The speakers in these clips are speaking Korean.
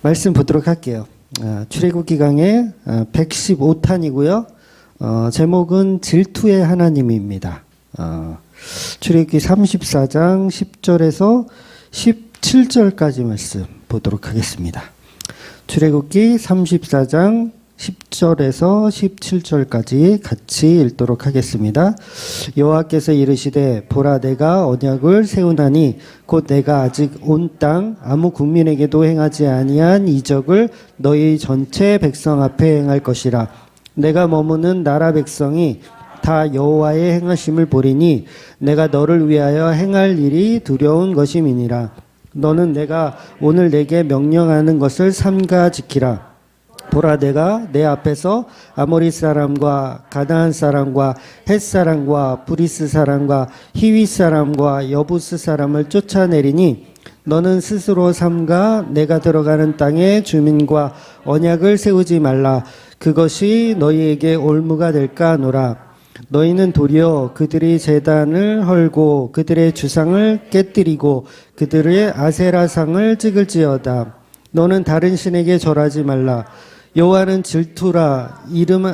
말씀 보도록 할게요. 출애굽기 강의 115탄이고요. 제목은 질투의 하나님입니다. 출애굽기 34장 10절에서 17절까지 말씀 보도록 하겠습니다. 출애굽기 34장 10절에서 17절까지 같이 읽도록 하겠습니다. 여호와께서 이르시되 보라 내가 언약을 세우나니 곧 내가 아직 온 땅 아무 국민에게도 행하지 아니한 이적을 너희 전체 백성 앞에 행할 것이라. 내가 머무는 나라 백성이 다 여호와의 행하심을 보리니 내가 너를 위하여 행할 일이 두려운 것임이니라. 너는 내가 오늘 내게 명령하는 것을 삼가 지키라. 보라 내가 내 앞에서 아모리 사람과 가나안 사람과 헷 사람과 브리스 사람과 히위 사람과 여부스 사람을 쫓아내리니 너는 스스로 삼가 내가 들어가는 땅의 주민과 언약을 세우지 말라. 그것이 너희에게 올무가 될까 하노라. 너희는 도리어 그들이 제단을 헐고 그들의 주상을 깨뜨리고 그들의 아세라상을 찍을지어다. 너는 다른 신에게 절하지 말라. 여호와는 질투라. 이름은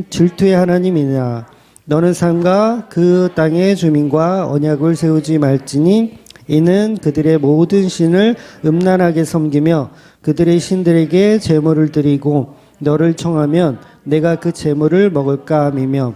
질투의 하나님이냐. 너는 삼가 그 땅의 주민과 언약을 세우지 말지니 이는 그들의 모든 신을 음란하게 섬기며 그들의 신들에게 제물을 드리고 너를 청하면 내가 그 제물을 먹을까 함이며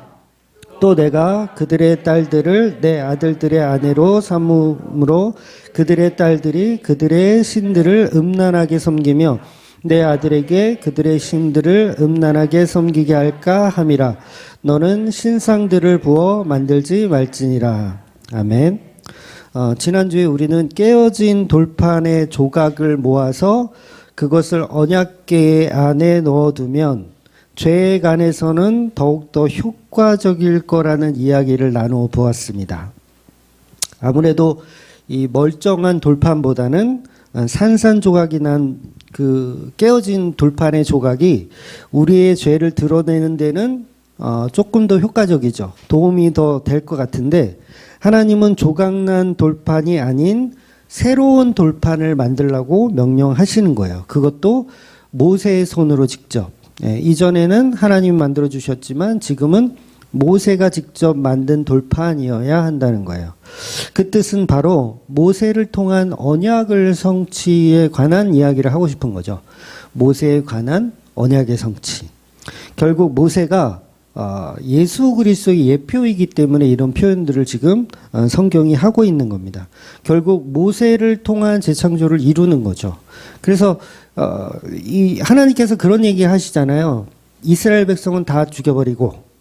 또 내가 그들의 딸들을 내 아들들의 아내로 삼음으로 그들의 딸들이 그들의 신들을 음란하게 섬기며 내 아들에게 그들의 신들을 음란하게 섬기게 할까 함이라. 너는 신상들을 부어 만들지 말지니라. 아멘. 지난주에 우리는 깨어진 돌판의 조각을 모아서 그것을 언약궤 안에 넣어두면 죄에 관해서는 더욱더 효과적일 거라는 이야기를 나누어 보았습니다. 아무래도 이 멀쩡한 돌판보다는 산산조각이 난 그 깨어진 돌판의 조각이 우리의 죄를 드러내는 데는 조금 더 효과적이죠. 도움이 더 될 것 같은데 하나님은 조각난 돌판이 아닌 새로운 돌판을 만들라고 명령하시는 거예요. 그것도 모세의 손으로 직접. 이전에는 하나님이 만들어 주셨지만 지금은 모세가 직접 만든 돌판이어야 한다는 거예요. 그 뜻은 바로 모세를 통한 언약을 성취에 관한 이야기를 하고 싶은 거죠. 모세에 관한 언약의 성취. 결국 모세가 예수 그리스도의 예표이기 때문에 이런 표현들을 지금 성경이 하고 있는 겁니다. 결국 모세를 통한 재창조를 이루는 거죠. 그래서 이 하나님께서 그런 얘기 하시잖아요. 이스라엘 백성은 다 죽여버리고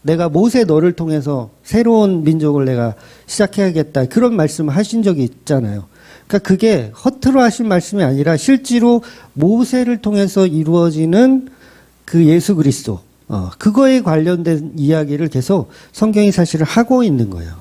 내가 모세 너를 통해서 새로운 민족을 내가 시작해야겠다. 그런 말씀을 하신 적이 있잖아요. 그러니까 그게 허투루 하신 말씀이 아니라 실제로 모세를 통해서 이루어지는 그 예수 그리스도, 그거에 관련된 이야기를 계속 성경이 사실을 하고 있는 거예요.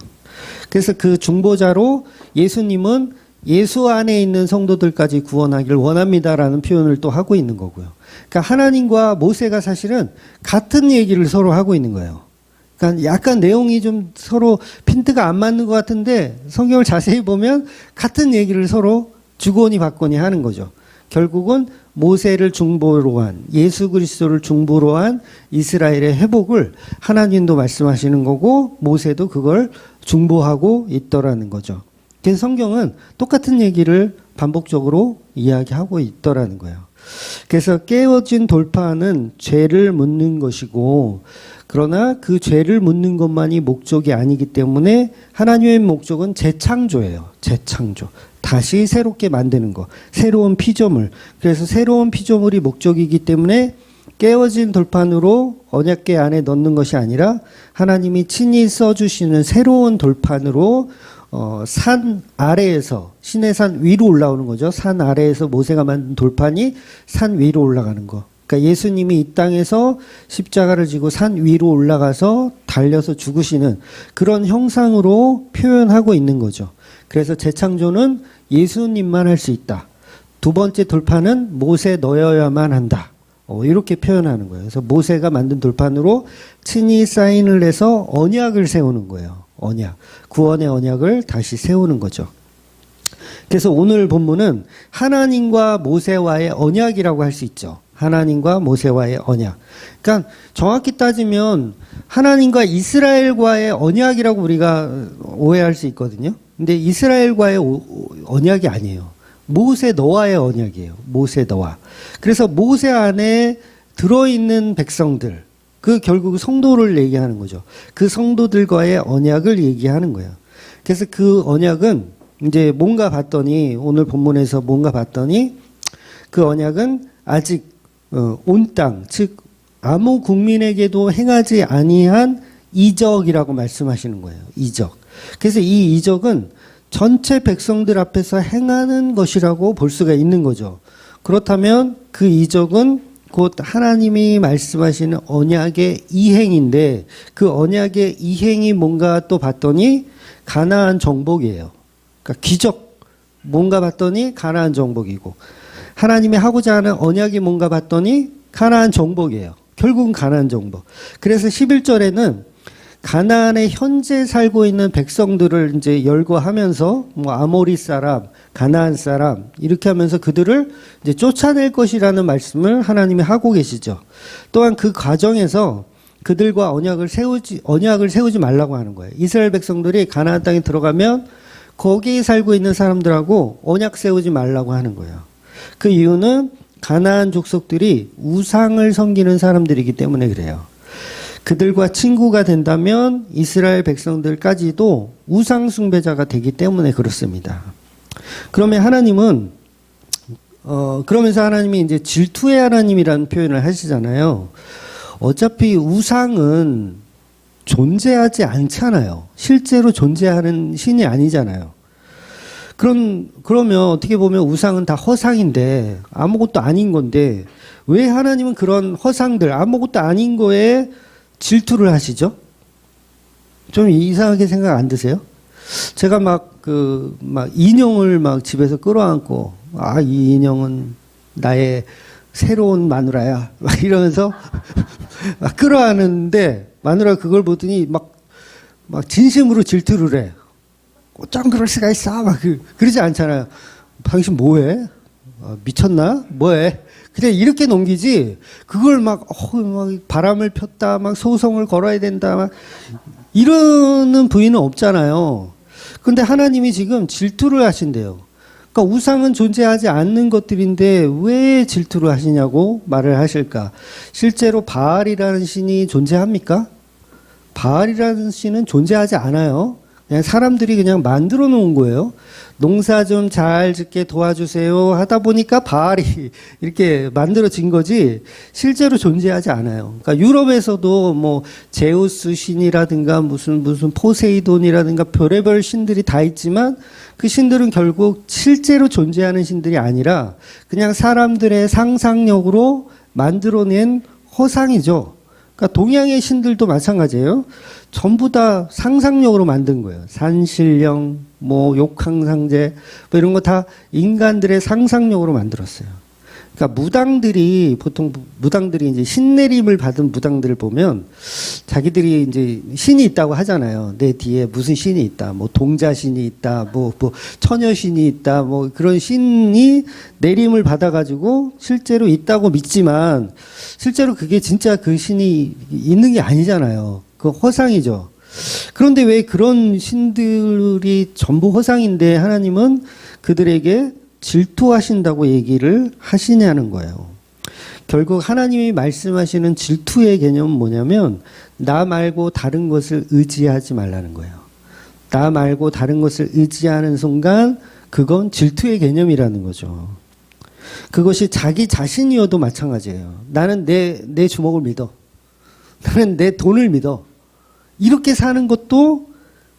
그래서 그 중보자로 예수님은 예수 안에 있는 성도들까지 구원하기를 원합니다라는 표현을 또 하고 있는 거고요. 그러니까 하나님과 모세가 사실은 같은 얘기를 서로 하고 있는 거예요. 그러니까 약간 내용이 좀 서로 핀트가 안 맞는 것 같은데 성경을 자세히 보면 같은 얘기를 서로 주거니 받거니 하는 거죠. 결국은 모세를 중보로 한, 예수 그리스도를 중보로 한 이스라엘의 회복을 하나님도 말씀하시는 거고 모세도 그걸 중보하고 있더라는 거죠. 그래서 성경은 똑같은 얘기를 반복적으로 이야기하고 있더라는 거예요. 그래서 깨어진 돌판은 죄를 묻는 것이고 그러나 그 죄를 묻는 것만이 목적이 아니기 때문에 하나님의 목적은 재창조예요. 재창조. 다시 새롭게 만드는 거. 새로운 피조물. 그래서 새로운 피조물이 목적이기 때문에 깨어진 돌판으로 언약궤 안에 넣는 것이 아니라 하나님이 친히 써주시는 새로운 돌판으로 산 아래에서 시내 산 위로 올라오는 거죠. 산 아래에서 모세가 만든 돌판이 산 위로 올라가는 거. 그러니까 예수님이 이 땅에서 십자가를 지고 산 위로 올라가서 달려서 죽으시는 그런 형상으로 표현하고 있는 거죠. 그래서 재창조는 예수님만 할 수 있다. 두 번째 돌판은 모세 너여야만 한다. 이렇게 표현하는 거예요. 그래서 모세가 만든 돌판으로 친히 사인을 해서 언약을 세우는 거예요. 언약. 구원의 언약을 다시 세우는 거죠. 그래서 오늘 본문은 하나님과 모세와의 언약이라고 할 수 있죠. 하나님과 모세와의 언약. 그러니까 정확히 따지면 하나님과 이스라엘과의 언약이라고 우리가 오해할 수 있거든요. 근데 이스라엘과의 언약이 아니에요. 모세 너와의 언약이에요. 모세 너와. 그래서 모세 안에 들어있는 백성들, 그 결국 성도를 얘기하는 거죠. 그 성도들과의 언약을 얘기하는 거예요. 그래서 그 언약은 이제 뭔가 봤더니, 오늘 본문에서 뭔가 봤더니 그 언약은 아직 온 땅, 즉 아무 국민에게도 행하지 아니한 이적이라고 말씀하시는 거예요. 이적. 그래서 이 이적은 전체 백성들 앞에서 행하는 것이라고 볼 수가 있는 거죠. 그렇다면 그 이적은 곧 하나님이 말씀하시는 언약의 이행인데, 그 언약의 이행이 뭔가 또 봤더니 가나안 정복이에요. 그러니까 기적 뭔가 봤더니 가나안 정복이고, 하나님이 하고자 하는 언약이 뭔가 봤더니 가나안 정복이에요. 결국은 가나안 정복. 그래서 11절에는 가나안에 현재 살고 있는 백성들을 이제 열거하면서 뭐 아모리 사람, 가나안 사람 이렇게 하면서 그들을 이제 쫓아낼 것이라는 말씀을 하나님이 하고 계시죠. 또한 그 과정에서 그들과 언약을 세우지 말라고 하는 거예요. 이스라엘 백성들이 가나안 땅에 들어가면 거기에 살고 있는 사람들하고 언약 세우지 말라고 하는 거예요. 그 이유는 가나안 족속들이 우상을 섬기는 사람들이기 때문에 그래요. 그들과 친구가 된다면 이스라엘 백성들까지도 우상 숭배자가 되기 때문에 그렇습니다. 그러면 하나님은 그러면서 하나님이 이제 질투의 하나님이라는 표현을 하시잖아요. 어차피 우상은 존재하지 않잖아요. 실제로 존재하는 신이 아니잖아요. 그러면 어떻게 보면 우상은 다 허상인데 아무것도 아닌 건데 왜 하나님은 그런 허상들 아무것도 아닌 거에 질투를 하시죠? 좀 이상하게 생각 안 드세요? 제가 막 인형을 막 집에서 끌어안고, 이 인형은 나의 새로운 마누라야. 막 이러면서 막 끌어안는데 마누라가 그걸 보더니 막 진심으로 질투를 해. 어쩜 그럴 수가 있어? 막 그러지 않잖아요. 당신 뭐해? 미쳤나? 뭐해? 그냥 이렇게 넘기지, 그걸 막 바람을 폈다, 막 소송을 걸어야 된다, 막 이러는 부인은 없잖아요. 근데 하나님이 지금 질투를 하신대요. 그러니까 우상은 존재하지 않는 것들인데 왜 질투를 하시냐고 말을 하실까? 실제로 바알이라는 신이 존재합니까? 바알이라는 신은 존재하지 않아요. 그냥 사람들이 그냥 만들어 놓은 거예요. 농사 좀 잘 짓게 도와주세요 하다 보니까 바알이 이렇게 만들어진 거지 실제로 존재하지 않아요. 그러니까 유럽에서도 뭐 제우스 신이라든가 무슨 포세이돈이라든가 별의별 신들이 다 있지만 그 신들은 결국 실제로 존재하는 신들이 아니라 그냥 사람들의 상상력으로 만들어낸 허상이죠. 그러니까 동양의 신들도 마찬가지예요. 전부 다 상상력으로 만든 거예요. 산신령, 뭐 욕항상제, 뭐 이런 거 다 인간들의 상상력으로 만들었어요. 그러니까 보통 무당들이 이제 신내림을 받은 무당들을 보면 자기들이 이제 신이 있다고 하잖아요. 내 뒤에 무슨 신이 있다. 뭐 동자신이 있다. 뭐 처녀신이 있다. 뭐 그런 신이 내림을 받아가지고 실제로 있다고 믿지만 실제로 그게 진짜 그 신이 있는 게 아니잖아요. 그 허상이죠. 그런데 왜 그런 신들이 전부 허상인데 하나님은 그들에게 질투하신다고 얘기를 하시냐는 거예요. 결국 하나님이 말씀하시는 질투의 개념은 뭐냐면 나 말고 다른 것을 의지하지 말라는 거예요. 나 말고 다른 것을 의지하는 순간 그건 질투의 개념이라는 거죠. 그것이 자기 자신이어도 마찬가지예요. 나는 내 주먹을 믿어. 나는 내 돈을 믿어. 이렇게 사는 것도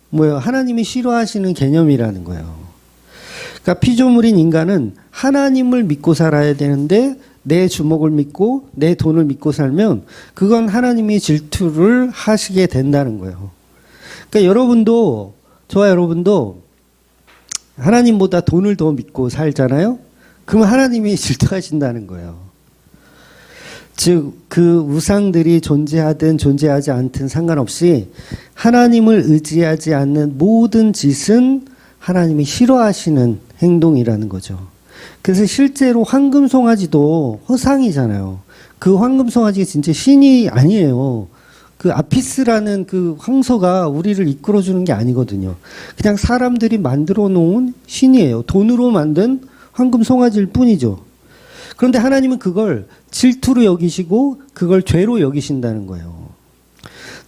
뭐예요? 하나님이 싫어하시는 개념이라는 거예요. 그러니까 피조물인 인간은 하나님을 믿고 살아야 되는데 내 주먹을 믿고 내 돈을 믿고 살면 그건 하나님이 질투를 하시게 된다는 거예요. 그러니까 저와 여러분도 하나님보다 돈을 더 믿고 살잖아요. 그러면 하나님이 질투하신다는 거예요. 즉, 그 우상들이 존재하든 존재하지 않든 상관없이 하나님을 의지하지 않는 모든 짓은 하나님이 싫어하시는 행동이라는 거죠. 그래서 실제로 황금송아지도 허상이잖아요. 그 황금송아지가 진짜 신이 아니에요. 그 아피스라는 그 황소가 우리를 이끌어주는 게 아니거든요. 그냥 사람들이 만들어 놓은 신이에요. 돈으로 만든 황금송아지일 뿐이죠. 그런데 하나님은 그걸 질투로 여기시고 그걸 죄로 여기신다는 거예요.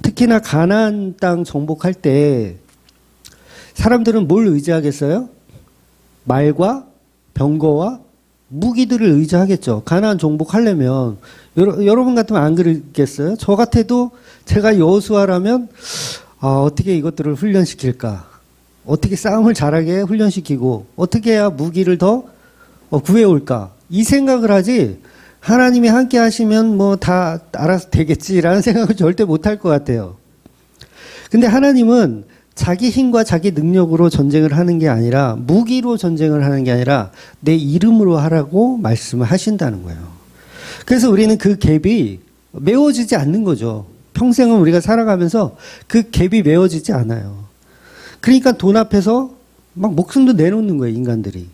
특히나 가나안 땅 정복할 때 사람들은 뭘 의지하겠어요? 말과 병거와 무기들을 의지하겠죠. 가나안 정복하려면 여러분 같으면 안 그러겠어요? 저 같아도 제가 여호수아라면 어떻게 이것들을 훈련시킬까? 어떻게 싸움을 잘하게 훈련시키고 어떻게 해야 무기를 더 구해올까? 이 생각을 하지 하나님이 함께 하시면 뭐 다 알아서 되겠지라는 생각을 절대 못할 것 같아요. 근데 하나님은 자기 힘과 자기 능력으로 전쟁을 하는 게 아니라 무기로 전쟁을 하는 게 아니라 내 이름으로 하라고 말씀을 하신다는 거예요. 그래서 우리는 그 갭이 메워지지 않는 거죠. 평생은 우리가 살아가면서 그 갭이 메워지지 않아요. 그러니까 돈 앞에서 막 목숨도 내놓는 거예요, 인간들이.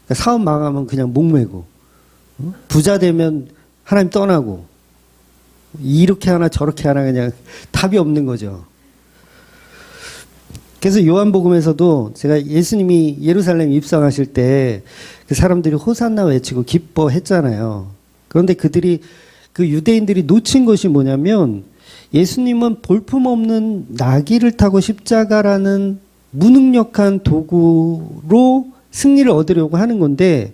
그러니까 사업 망하면 그냥 목매고, 부자 되면 하나님 떠나고, 이렇게 하나 저렇게 하나 그냥 답이 없는 거죠. 그래서 요한복음에서도 제가 예수님이 예루살렘 입성하실 때 그 사람들이 호산나 외치고 기뻐했잖아요. 그런데 그들이 그 유대인들이 놓친 것이 뭐냐면 예수님은 볼품없는 나귀를 타고 십자가라는 무능력한 도구로 승리를 얻으려고 하는 건데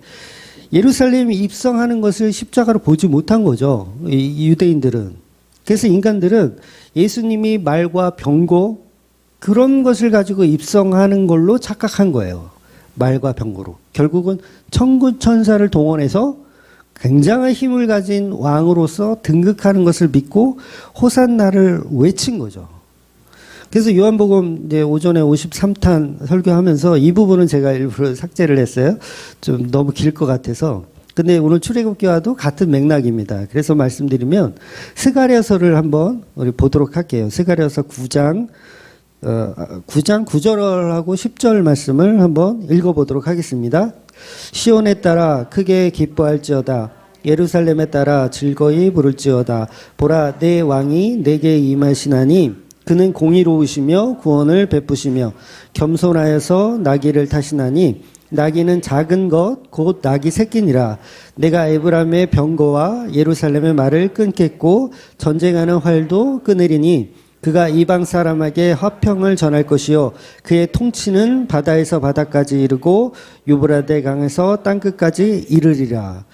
예루살렘이 입성하는 것을 십자가로 보지 못한 거죠. 이 유대인들은. 그래서 인간들은 예수님이 말과 병거 그런 것을 가지고 입성하는 걸로 착각한 거예요. 말과 병거로. 결국은 천군천사를 동원해서 굉장한 힘을 가진 왕으로서 등극하는 것을 믿고 호산나를 외친 거죠. 그래서 요한복음 이제 오전에 53탄 설교하면서 이 부분은 제가 일부러 삭제를 했어요. 좀 너무 길 것 같아서. 근데 오늘 출애굽기와도 같은 맥락입니다. 그래서 말씀드리면 스가랴서를 한번 우리 보도록 할게요. 스가랴서 9장 9절하고 10절 말씀을 한번 읽어보도록 하겠습니다. 시온에 따라 크게 기뻐할지어다. 예루살렘에 따라 즐거이 부를지어다. 보라, 내 왕이 내게 임하시나니 그는 공의로우시며 구원을 베푸시며 겸손하여서 나귀를 타시나니 나귀는 작은 것 곧 나귀 새끼니라. 내가 에브라임의 병거와 예루살렘의 말을 끊겠고 전쟁하는 활도 끊으리니 그가 이방 사람에게 화평을 전할 것이요 그의 통치는 바다에서 바다까지 이르고 유브라데 강에서 땅끝까지 이르리라.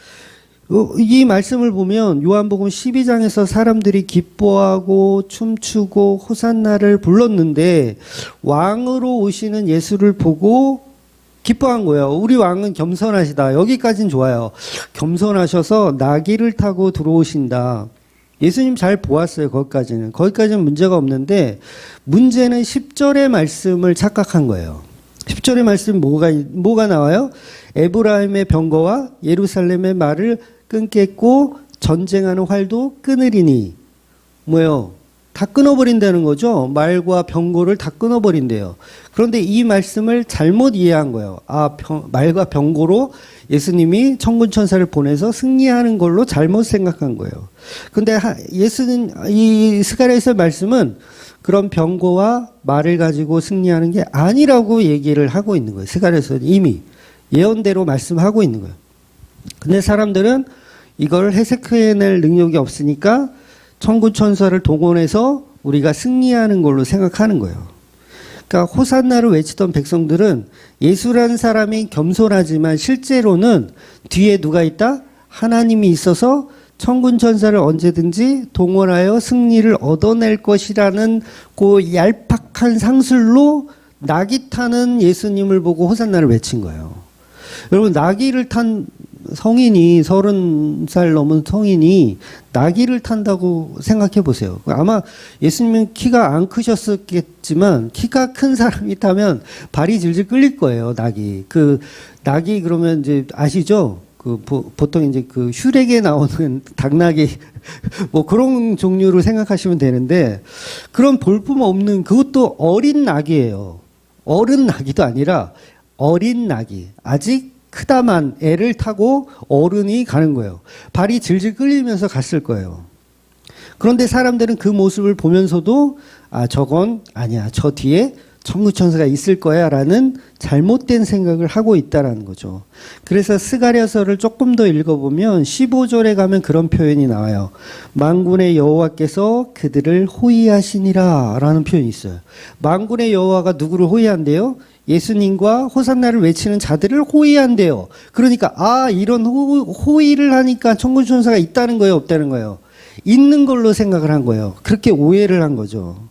이 말씀을 보면 요한복음 12장에서 사람들이 기뻐하고 춤추고 호산나를 불렀는데 왕으로 오시는 예수를 보고 기뻐한 거예요. 우리 왕은 겸손하시다. 여기까지는 좋아요. 겸손하셔서 나귀를 타고 들어오신다. 예수님 잘 보았어요. 거기까지는. 거기까지는 문제가 없는데 문제는 10절의 말씀을 착각한 거예요. 10절의 말씀 뭐가 나와요? 에브라임의 병거와 예루살렘의 말을 끊겠고 전쟁하는 활도 끊으리니 뭐예요? 다 끊어버린다는 거죠. 말과 병거를 다 끊어버린대요. 그런데 이 말씀을 잘못 이해한 거예요. 말과 병거로 예수님이 천군천사를 보내서 승리하는 걸로 잘못 생각한 거예요. 근데 예수는 이 스가랴에서 말씀은 그런 병거와 말을 가지고 승리하는 게 아니라고 얘기를 하고 있는 거예요. 스가랴에서는 이미 예언대로 말씀하고 있는 거예요. 근데 사람들은 이걸 해석해낼 능력이 없으니까 천군천사를 동원해서 우리가 승리하는 걸로 생각하는 거예요. 그러니까 호산나를 외치던 백성들은 예수라는 사람이 겸손하지만 실제로는 뒤에 누가 있다? 하나님이 있어서 천군천사를 언제든지 동원하여 승리를 얻어낼 것이라는 그 얄팍한 상술로 나귀 타는 예수님을 보고 호산나를 외친 거예요. 여러분 나귀를 탄 성인이 30살 넘은 성인이 나귀를 탄다고 생각해 보세요. 아마 예수님은 키가 안 크셨겠지만 키가 큰 사람이 타면 발이 질질 끌릴 거예요. 나귀 그러면 이제 아시죠? 보통 이제 그 슈렉에 나오는 당나귀 뭐 그런 종류로 생각하시면 되는데 그런 볼품 없는 그것도 어린 나귀예요. 어른 나귀도 아니라 어린 낙이 아직 크다만 애를 타고 어른이 가는 거예요. 발이 질질 끌리면서 갔을 거예요. 그런데 사람들은 그 모습을 보면서도 저건 아니야. 저 뒤에 천구천사가 있을 거야 라는 잘못된 생각을 하고 있다라는 거죠. 그래서 스가랴서를 조금 더 읽어보면 15절에 가면 그런 표현이 나와요. 만군의 여호와께서 그들을 호위하시니라 라는 표현이 있어요. 만군의 여호와가 누구를 호위한대요? 예수님과 호산나를 외치는 자들을 호위한대요. 그러니까 이런 호위를 하니까 천군천사가 있다는 거예요, 없다는 거예요? 있는 걸로 생각을 한 거예요. 그렇게 오해를 한 거죠.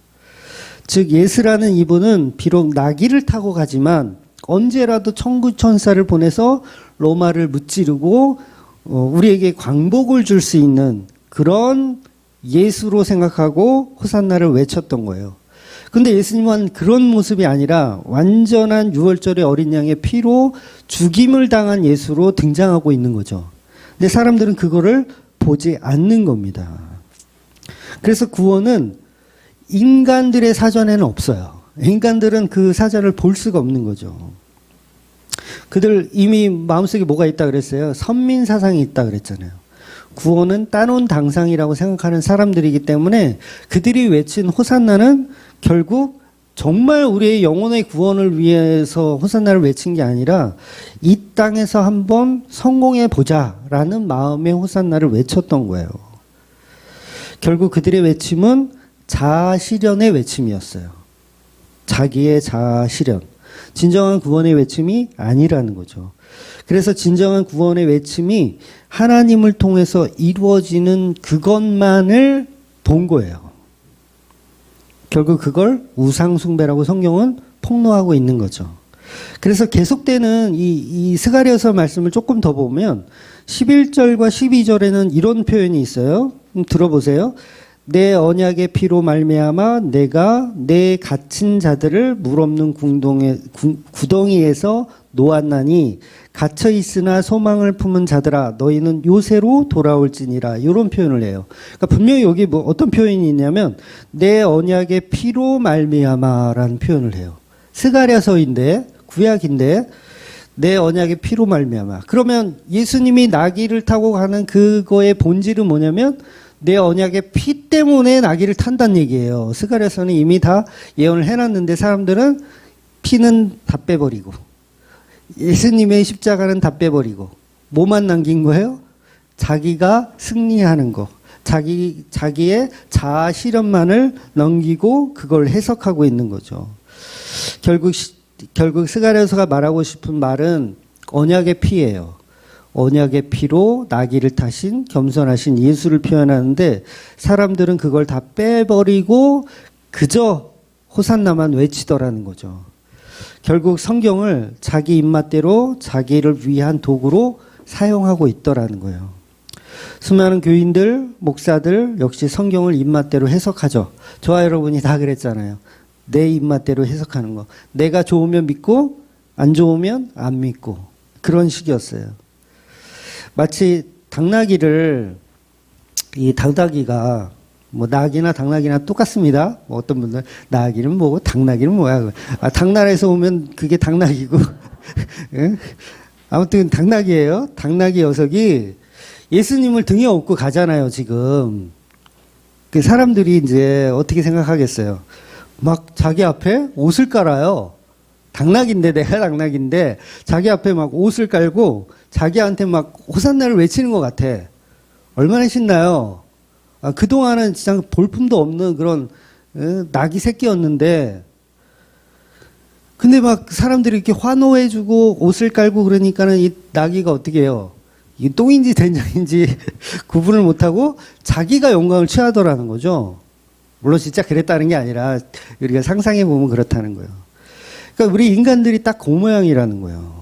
즉 예수라는 이분은 비록 나귀를 타고 가지만 언제라도 천구천사를 보내서 로마를 무찌르고 우리에게 광복을 줄 수 있는 그런 예수로 생각하고 호산나를 외쳤던 거예요. 근데 예수님은 그런 모습이 아니라 완전한 6월절의 어린 양의 피로 죽임을 당한 예수로 등장하고 있는 거죠. 근데 사람들은 그거를 보지 않는 겁니다. 그래서 구원은 인간들의 사전에는 없어요. 인간들은 그 사전을 볼 수가 없는 거죠. 그들 이미 마음속에 뭐가 있다 그랬어요? 선민사상이 있다 그랬잖아요. 구원은 따놓은 당상이라고 생각하는 사람들이기 때문에 그들이 외친 호산나는 결국 정말 우리의 영혼의 구원을 위해서 호산나를 외친 게 아니라 이 땅에서 한번 성공해 보자라는 마음의 호산나를 외쳤던 거예요. 결국 그들의 외침은 자아실현의 외침이었어요. 자기의 자아실현. 진정한 구원의 외침이 아니라는 거죠. 그래서 진정한 구원의 외침이 하나님을 통해서 이루어지는 그것만을 본 거예요. 결국 그걸 우상숭배라고 성경은 폭로하고 있는 거죠. 그래서 계속되는 이 스가랴서 말씀을 조금 더 보면 11절과 12절에는 이런 표현이 있어요. 들어보세요. 내 언약의 피로 말미암아 내가 내 갇힌 자들을 물 없는 구덩이에서 놓았나니 갇혀 있으나 소망을 품은 자들아 너희는 요새로 돌아올지니라. 이런 표현을 해요. 그러니까 분명히 여기 어떤 표현이 있냐면 내 언약의 피로 말미암아라는 표현을 해요. 스가랴서인데 구약인데 내 언약의 피로 말미암아. 그러면 예수님이 나귀를 타고 가는 그거의 본질은 뭐냐면 내 언약의 피 때문에 나귀를 탄다는 얘기예요. 스가랴서는 이미 다 예언을 해놨는데 사람들은 피는 다 빼버리고 예수님의 십자가는 다 빼버리고 뭐만 남긴 거예요? 자기가 승리하는 거. 자기의 자아 실현만을 넘기고 그걸 해석하고 있는 거죠. 결국 스가랴서가 말하고 싶은 말은 언약의 피예요. 언약의 피로 나귀를 타신 겸손하신 예수를 표현하는데 사람들은 그걸 다 빼버리고 그저 호산나만 외치더라는 거죠. 결국 성경을 자기 입맛대로 자기를 위한 도구로 사용하고 있더라는 거예요. 수많은 교인들, 목사들 역시 성경을 입맛대로 해석하죠. 저와 여러분이 다 그랬잖아요. 내 입맛대로 해석하는 거. 내가 좋으면 믿고 안 좋으면 안 믿고 그런 식이었어요. 마치 당나귀를 이 당나귀가 뭐 나귀나 당나귀나 똑같습니다. 뭐 어떤 분들 나귀는 뭐고 당나귀는 뭐야? 당나라에서 오면 그게 당나귀고 아무튼 당나귀예요. 당나귀 녀석이 예수님을 등에 업고 가잖아요. 지금 그 사람들이 이제 어떻게 생각하겠어요? 막 자기 앞에 옷을 깔아요. 당나귀인데 내가 당나귀인데 자기 앞에 막 옷을 깔고 자기한테 막 호산나를 외치는 것 같아. 얼마나 신나요? 그동안은 진짜 볼품도 없는 그런 나귀 새끼였는데 근데 막 사람들이 이렇게 환호해주고 옷을 깔고 그러니까는 이 나귀가 어떻게 해요? 이 똥인지 된장인지 구분을 못하고 자기가 영광을 취하더라는 거죠. 물론 진짜 그랬다는 게 아니라 우리가 상상해 보면 그렇다는 거예요. 그러니까 우리 인간들이 딱 그 모양이라는 거예요.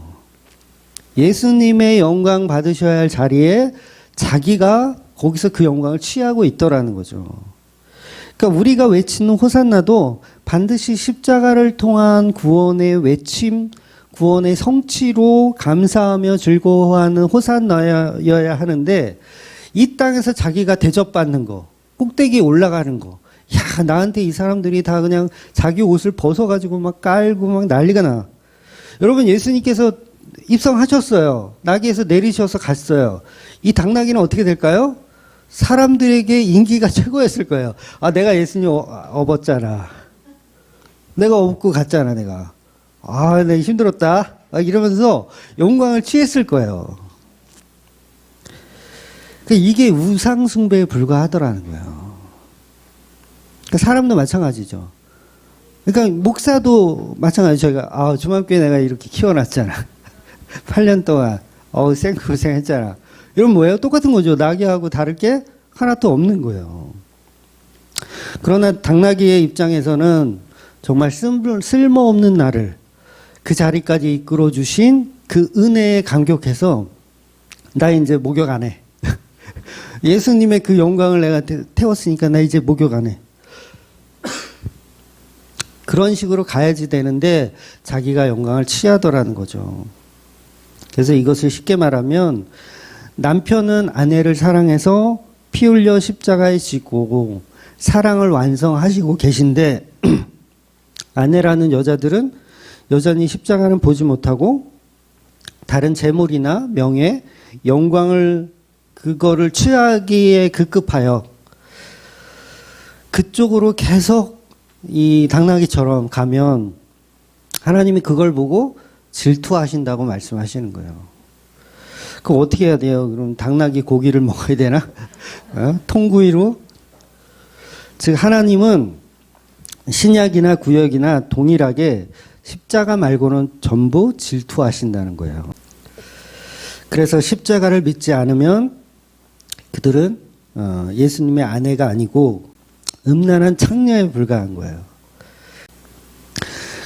예수님의 영광 받으셔야 할 자리에 자기가 거기서 그 영광을 취하고 있더라는 거죠. 그러니까 우리가 외치는 호산나도 반드시 십자가를 통한 구원의 외침, 구원의 성취로 감사하며 즐거워하는 호산나여야 하는데 이 땅에서 자기가 대접받는 거, 꼭대기에 올라가는 거, 야 나한테 이 사람들이 다 그냥 자기 옷을 벗어가지고 막 깔고 막 난리가 나. 여러분, 예수님께서 입성하셨어요. 나귀에서 내리셔서 갔어요. 이 당나귀는 어떻게 될까요? 사람들에게 인기가 최고였을 거예요. 아, 내가 예수님 업었잖아. 내가 업고 갔잖아, 내가. 아, 내가 힘들었다. 막 이러면서 영광을 취했을 거예요. 그러니까 이게 우상숭배에 불과하더라는 거예요. 그러니까 사람도 마찬가지죠. 그러니까 목사도 마찬가지. 저희가 주말교회 내가 이렇게 키워놨잖아. 8년 동안 생고생 했잖아. 이건 뭐예요? 똑같은 거죠. 나귀하고 다를 게 하나도 없는 거예요. 그러나 당나귀의 입장에서는 정말 쓸모없는 나를 그 자리까지 이끌어 주신 그 은혜에 감격해서 나 이제 목욕 안 해. 예수님의 그 영광을 내가 태웠으니까 나 이제 목욕 안 해. 그런 식으로 가야지 되는데 자기가 영광을 취하더라는 거죠. 그래서 이것을 쉽게 말하면 남편은 아내를 사랑해서 피 흘려 십자가에 지고 사랑을 완성하시고 계신데 아내라는 여자들은 여전히 십자가는 보지 못하고 다른 재물이나 명예, 영광을 그거를 취하기에 급급하여 그쪽으로 계속 이 당나귀처럼 가면 하나님이 그걸 보고 질투하신다고 말씀하시는 거예요. 그럼 어떻게 해야 돼요? 그럼 당나귀 고기를 먹어야 되나? 통구이로? 즉 하나님은 신약이나 구약이나 동일하게 십자가 말고는 전부 질투하신다는 거예요. 그래서 십자가를 믿지 않으면 그들은 예수님의 아내가 아니고 음란한 창녀에 불과한 거예요.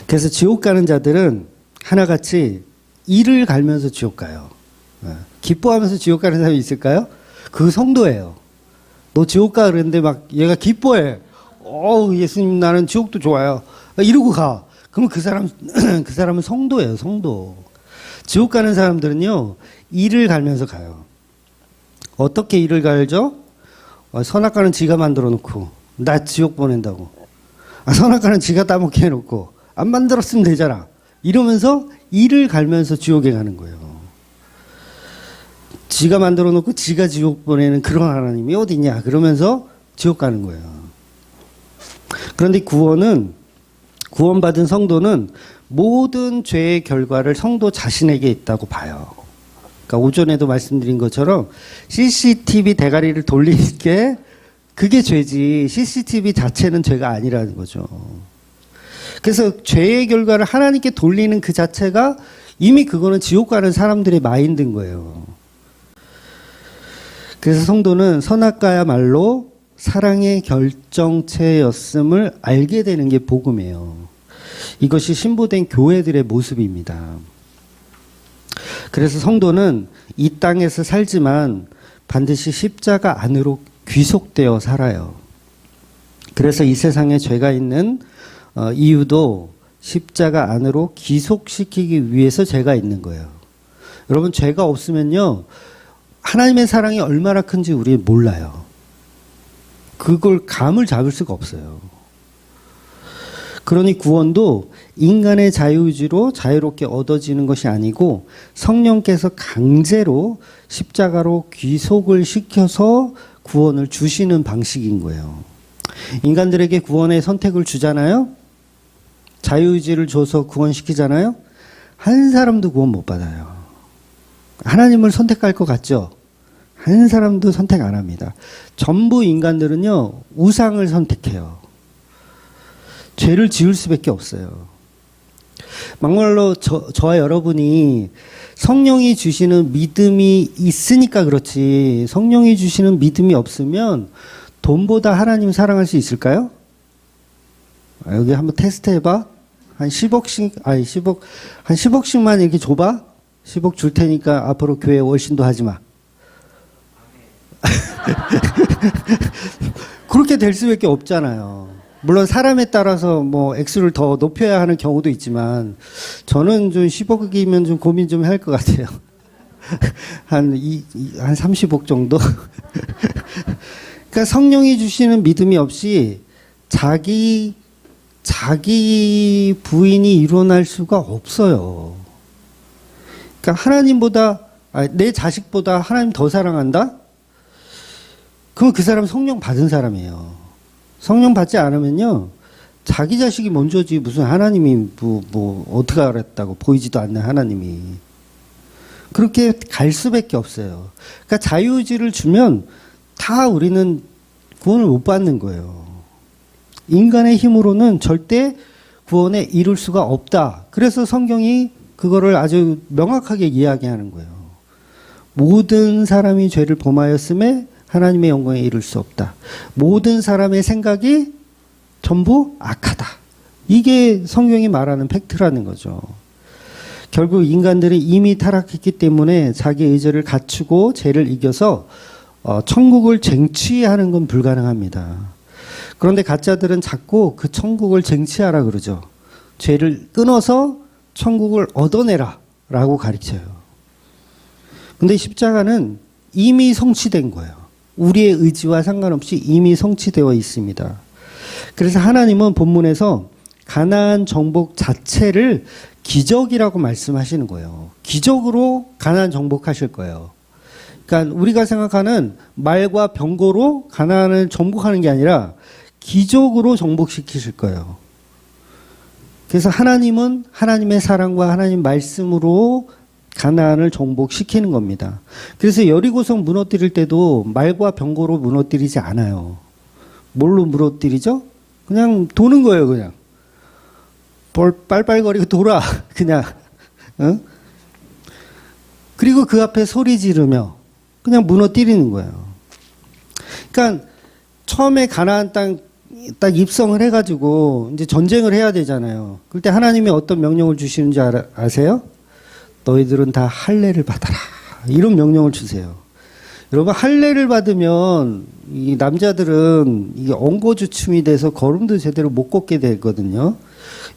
그래서 지옥 가는 자들은 하나같이 이를 갈면서 지옥 가요. 기뻐하면서 지옥 가는 사람이 있을까요? 그 성도예요. 너 지옥 가 그랬는데 막 얘가 기뻐해. 예수님 나는 지옥도 좋아요. 이러고 가. 그럼 그 사람은 성도예요, 성도. 지옥 가는 사람들은요, 이를 갈면서 가요. 어떻게 이를 갈죠? 선악과는 지가 만들어 놓고, 나 지옥 보낸다고. 선악과는 지가 따먹게 해놓고, 안 만들었으면 되잖아. 이러면서 이를 갈면서 지옥에 가는 거예요. 지가 만들어 놓고 지가 지옥 보내는 그런 하나님이 어디 있냐. 그러면서 지옥 가는 거예요. 그런데 구원받은 성도는 모든 죄의 결과를 성도 자신에게 있다고 봐요. 그러니까 오전에도 말씀드린 것처럼 CCTV 대가리를 돌리는 게 그게 죄지 CCTV 자체는 죄가 아니라는 거죠. 그래서 죄의 결과를 하나님께 돌리는 그 자체가 이미 그거는 지옥 가는 사람들의 마인드인 거예요. 그래서 성도는 선악과야말로 사랑의 결정체였음을 알게 되는 게 복음이에요. 이것이 신보된 교회들의 모습입니다. 그래서 성도는 이 땅에서 살지만 반드시 십자가 안으로 귀속되어 살아요. 그래서 이 세상에 죄가 있는 이유도 십자가 안으로 귀속시키기 위해서 죄가 있는 거예요. 여러분, 죄가 없으면요, 하나님의 사랑이 얼마나 큰지 우리 몰라요. 그걸 감을 잡을 수가 없어요. 그러니 구원도 인간의 자유의지로 자유롭게 얻어지는 것이 아니고 성령께서 강제로 십자가로 귀속을 시켜서 구원을 주시는 방식인 거예요. 인간들에게 구원의 선택을 주잖아요. 자유의지를 줘서 구원시키잖아요. 한 사람도 구원 못 받아요. 하나님을 선택할 것 같죠? 한 사람도 선택 안 합니다. 전부 인간들은요, 우상을 선택해요. 죄를 지을 수밖에 없어요. 막말로 저와 여러분이 성령이 주시는 믿음이 있으니까 그렇지, 성령이 주시는 믿음이 없으면 돈보다 하나님 사랑할 수 있을까요? 여기 한번 테스트 해봐. 한 10억씩, 한 10억씩만 이렇게 줘봐. 10억 줄 테니까 앞으로 교회 월신도 하지 마. 그렇게 될 수밖에 없잖아요. 물론 사람에 따라서 뭐 액수를 더 높여야 하는 경우도 있지만 저는 좀 10억이면 좀 고민 좀 할 것 같아요. 한 30억 정도? 그러니까 성령이 주시는 믿음이 없이 자기 부인이 일어날 수가 없어요. 그러니까 하나님보다, 내 자식보다 하나님 더 사랑한다? 그럼 그 사람 성령 받은 사람이에요. 성령 받지 않으면요, 자기 자식이 먼저지 무슨 하나님이 어떻게 알았다고, 보이지도 않는 하나님이. 그렇게 갈 수밖에 없어요. 그러니까 자유의지를 주면 다 우리는 구원을 못 받는 거예요. 인간의 힘으로는 절대 구원에 이룰 수가 없다. 그래서 성경이 그거를 아주 명확하게 이야기하는 거예요. 모든 사람이 죄를 범하였음에 하나님의 영광에 이룰 수 없다. 모든 사람의 생각이 전부 악하다. 이게 성경이 말하는 팩트라는 거죠. 결국 인간들이 이미 타락했기 때문에 자기 의지를 갖추고 죄를 이겨서 천국을 쟁취하는 건 불가능합니다. 그런데 가짜들은 자꾸 그 천국을 쟁취하라 그러죠. 죄를 끊어서 천국을 얻어내라 라고 가르쳐요. 근데 십자가는 이미 성취된 거예요. 우리의 의지와 상관없이 이미 성취되어 있습니다. 그래서 하나님은 본문에서 가나안 정복 자체를 기적이라고 말씀하시는 거예요. 기적으로 가나안 정복하실 거예요. 그러니까 우리가 생각하는 말과 병거로 가나안을 정복하는 게 아니라 기적으로 정복시키실 거예요. 그래서 하나님은 하나님의 사랑과 하나님 말씀으로 가나안을 정복시키는 겁니다. 그래서 여리고성 무너뜨릴 때도 말과 병거로 무너뜨리지 않아요. 뭘로 무너뜨리죠? 그냥 도는 거예요, 그냥. 빨빨거리고 돌아, 그냥. 응? 그리고 그 앞에 소리 지르며 그냥 무너뜨리는 거예요. 그러니까 처음에 가나안 땅 딱 입성을 해가지고 이제 전쟁을 해야 되잖아요. 그때 하나님이 어떤 명령을 주시는지 아세요? 너희들은 다 할례를 받아라. 이런 명령을 주세요. 여러분, 할례를 받으면 이 남자들은 이게 엉거주춤이 돼서 걸음도 제대로 못 걷게 되거든요.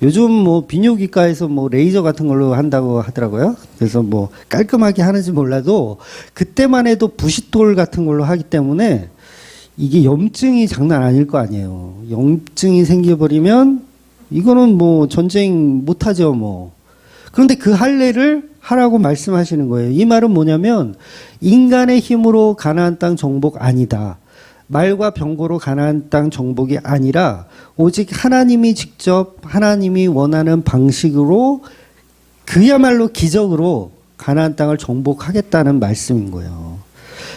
요즘 뭐 비뇨기과에서 뭐 레이저 같은 걸로 한다고 하더라고요. 그래서 뭐 깔끔하게 하는지 몰라도 그때만 해도 부싯돌 같은 걸로 하기 때문에 이게 염증이 장난 아닐 거 아니에요. 염증이 생겨버리면 이거는 뭐 전쟁 못하죠, 뭐. 그런데 그 할례를 하라고 말씀하시는 거예요. 이 말은 뭐냐면 인간의 힘으로 가나안 땅 정복 아니다. 말과 병거로 가나안 땅 정복이 아니라 오직 하나님이 직접 하나님이 원하는 방식으로 그야말로 기적으로 가나안 땅을 정복하겠다는 말씀인 거예요.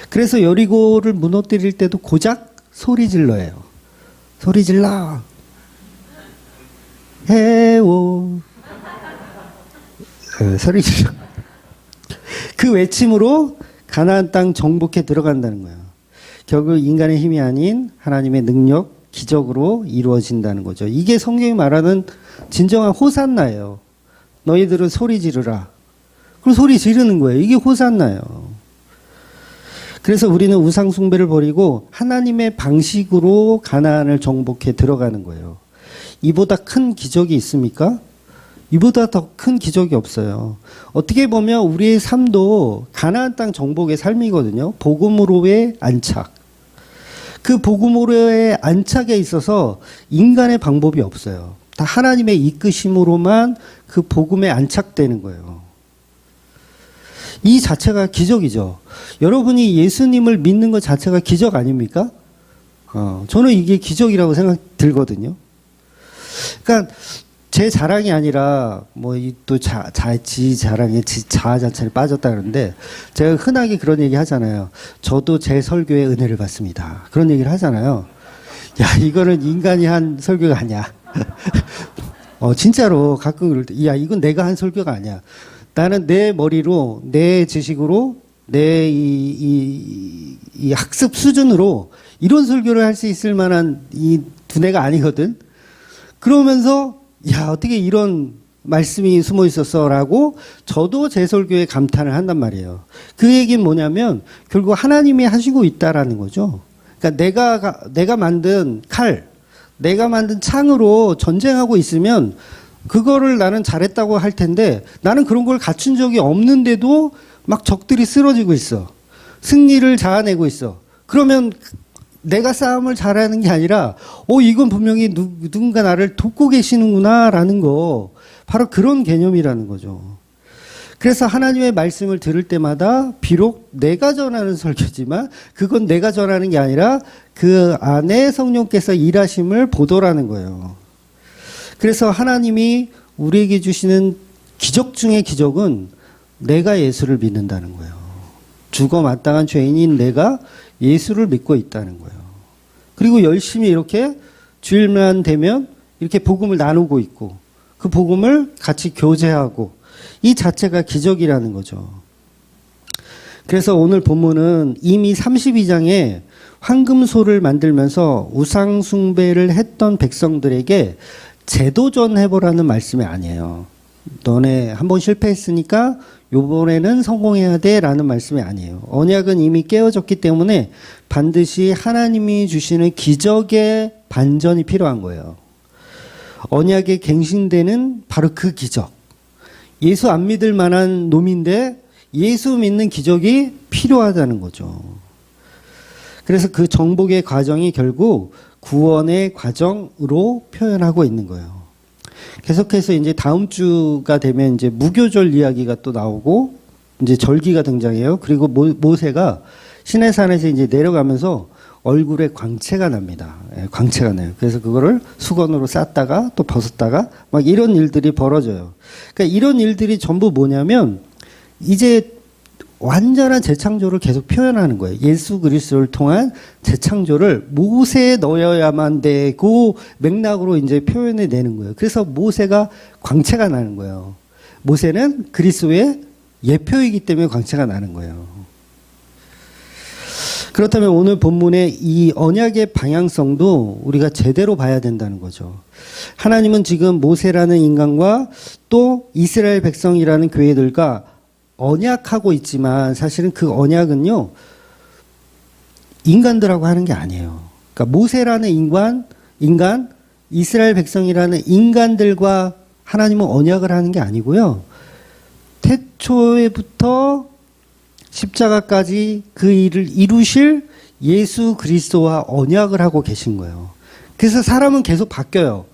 그래서 여리고를 무너뜨릴 때도 고작 소리 질러예요. 소리 질러. 해오. 소리 질러. 그 외침으로 가나안 땅 정복해 들어간다는 거예요. 결국 인간의 힘이 아닌 하나님의 능력, 기적으로 이루어진다는 거죠. 이게 성경이 말하는 진정한 호산나예요. 너희들은 소리 지르라. 그럼 소리 지르는 거예요. 이게 호산나예요. 그래서 우리는 우상 숭배를 버리고 하나님의 방식으로 가나안을 정복해 들어가는 거예요. 이보다 큰 기적이 있습니까? 이보다 더 큰 기적이 없어요. 어떻게 보면 우리의 삶도 가나안 땅 정복의 삶이거든요. 복음으로의 안착. 그 복음으로의 안착에 있어서 인간의 방법이 없어요. 다 하나님의 이끄심으로만 그 복음에 안착되는 거예요. 이 자체가 기적이죠. 여러분이 예수님을 믿는 것 자체가 기적 아닙니까? 저는 이게 기적이라고 생각 들거든요. 그러니까 제 자랑이 아니라 뭐 또 지 자랑에 자아 자찬에 빠졌다 그러는데 제가 흔하게 그런 얘기 하잖아요. 저도 제 설교에 은혜를 받습니다. 그런 얘기를 하잖아요. 야, 이거는 인간이 한 설교가 아니야. 진짜로 가끔 그럴 때, 야, 이건 내가 한 설교가 아니야. 나는 내 머리로, 내 지식으로, 내 이 학습 수준으로 이런 설교를 할 수 있을 만한 이 두뇌가 아니거든. 그러면서 야, 어떻게 이런 말씀이 숨어 있었어라고 저도 제 설교에 감탄을 한단 말이에요. 그 얘기는 뭐냐면 결국 하나님이 하시고 있다라는 거죠. 그러니까 내가 만든 칼, 내가 만든 창으로 전쟁하고 있으면 그거를 나는 잘했다고 할 텐데 나는 그런 걸 갖춘 적이 없는데도 막 적들이 쓰러지고 있어. 승리를 자아내고 있어. 그러면 내가 싸움을 잘하는 게 아니라 이건 분명히 누군가 나를 돕고 계시는구나 라는 거, 바로 그런 개념이라는 거죠. 그래서 하나님의 말씀을 들을 때마다 비록 내가 전하는 설교지만 그건 내가 전하는 게 아니라 그 안에 성령께서 일하심을 보도라는 거예요. 그래서 하나님이 우리에게 주시는 기적 중의 기적은 내가 예수를 믿는다는 거예요. 죽어 마땅한 죄인인 내가 예수를 믿고 있다는 거예요. 그리고 열심히 이렇게 주일만 되면 이렇게 복음을 나누고 있고 그 복음을 같이 교제하고 이 자체가 기적이라는 거죠. 그래서 오늘 본문은 이미 32장에 황금소를 만들면서 우상 숭배를 했던 백성들에게 재도전 해보라는 말씀이 아니에요. 너네 한번 실패했으니까 요번에는 성공해야 돼 라는 말씀이 아니에요. 언약은 이미 깨어졌기 때문에 반드시 하나님이 주시는 기적의 반전이 필요한 거예요. 언약에 갱신되는 바로 그 기적. 예수 안 믿을 만한 놈인데 예수 믿는 기적이 필요하다는 거죠. 그래서 그 정복의 과정이 결국 구원의 과정으로 표현하고 있는 거예요. 계속해서 이제 다음 주가 되면 이제 무교절 이야기가 또 나오고 이제 절기가 등장해요. 그리고 모세가 시내산에서 이제 내려가면서 얼굴에 광채가 납니다. 예, 광채가 나요. 그래서 그거를 수건으로 쌌다가 또 벗었다가 막 이런 일들이 벌어져요. 그러니까 이런 일들이 전부 뭐냐면 이제 완전한 재창조를 계속 표현하는 거예요. 예수 그리스도를 통한 재창조를 모세에 넣어야만 되고 맥락으로 이제 표현해 내는 거예요. 그래서 모세가 광채가 나는 거예요. 모세는 그리스도의 예표이기 때문에 광채가 나는 거예요. 그렇다면 오늘 본문의 이 언약의 방향성도 우리가 제대로 봐야 된다는 거죠. 하나님은 지금 모세라는 인간과 또 이스라엘 백성이라는 교회들과 언약하고 있지만 사실은 그 언약은요, 인간들하고 하는 게 아니에요. 그러니까 모세라는 인간, 이스라엘 백성이라는 인간들과 하나님은 언약을 하는 게 아니고요. 태초에부터 십자가까지 그 일을 이루실 예수 그리스도와 언약을 하고 계신 거예요. 그래서 사람은 계속 바뀌어요.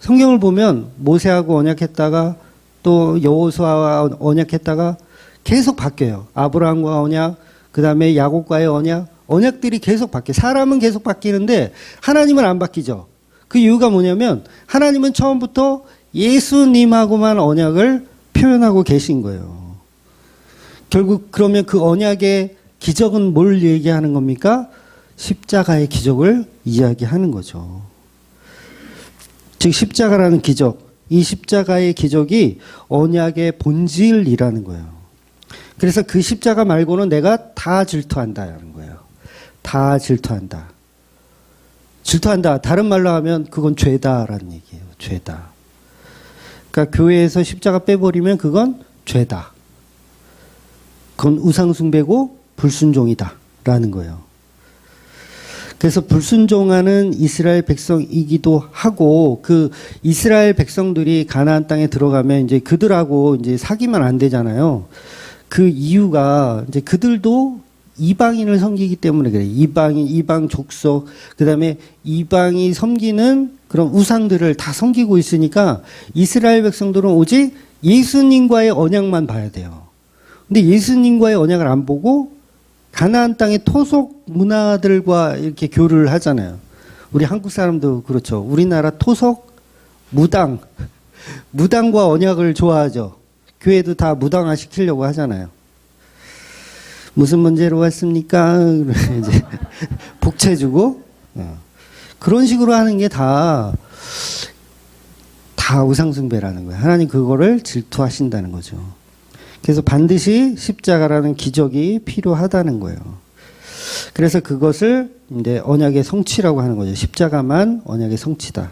성경을 보면 모세하고 언약했다가 또 여호수아와 언약했다가 계속 바뀌어요. 아브라함과 언약, 그 다음에 야곱과의 언약들이 계속 바뀌어요. 사람은 계속 바뀌는데 하나님은 안 바뀌죠. 그 이유가 뭐냐면 하나님은 처음부터 예수님하고만 언약을 표현하고 계신 거예요. 결국 그러면 그 언약의 기적은 뭘 얘기하는 겁니까? 십자가의 기적을 이야기하는 거죠. 즉 십자가라는 기적, 이 십자가의 기적이 언약의 본질이라는 거예요. 그래서 그 십자가 말고는 내가 다 질투한다라는 거예요. 다 질투한다. 질투한다. 다른 말로 하면 그건 죄다라는 얘기예요. 죄다. 그러니까 교회에서 십자가 빼버리면 그건 죄다. 그건 우상숭배고 불순종이다라는 거예요. 그래서 불순종하는 이스라엘 백성이기도 하고 그 이스라엘 백성들이 가나안 땅에 들어가면 이제 그들하고 이제 사귀면 안 되잖아요. 그 이유가 이제 그들도 이방인을 섬기기 때문에 그래요. 이방인, 이방 족속, 그 다음에 이방이 섬기는 그런 우상들을 다 섬기고 있으니까 이스라엘 백성들은 오직 예수님과의 언약만 봐야 돼요. 근데 예수님과의 언약을 안 보고 가나안 땅의 토속 문화들과 이렇게 교류를 하잖아요. 우리 한국 사람도 그렇죠. 우리나라 토속 무당과 언약을 좋아하죠. 교회도 다 무당화 시키려고 하잖아요. 무슨 문제로 왔습니까? 이제 복채 주고 그런 식으로 하는 게 다 우상숭배라는 거예요. 하나님 그거를 질투하신다는 거죠. 그래서 반드시 십자가라는 기적이 필요하다는 거예요. 그래서 그것을 이제 언약의 성취라고 하는 거죠. 십자가만 언약의 성취다.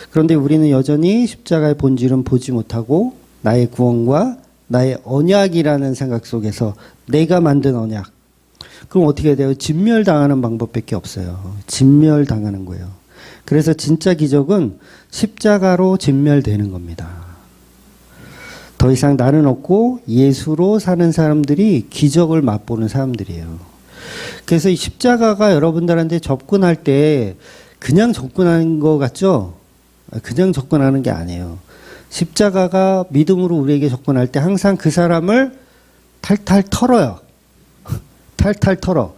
그런데 우리는 여전히 십자가의 본질은 보지 못하고 나의 구원과 나의 언약이라는 생각 속에서 내가 만든 언약. 그럼 어떻게 돼요? 진멸당하는 방법밖에 없어요. 진멸당하는 거예요. 그래서 진짜 기적은 십자가로 진멸되는 겁니다. 더 이상 나는 없고 예수로 사는 사람들이 기적을 맛보는 사람들이에요. 그래서 이 십자가가 여러분들한테 접근할 때 그냥 접근하는 것 같죠? 그냥 접근하는 게 아니에요. 십자가가 믿음으로 우리에게 접근할 때 항상 그 사람을 탈탈 털어요. 탈탈 털어.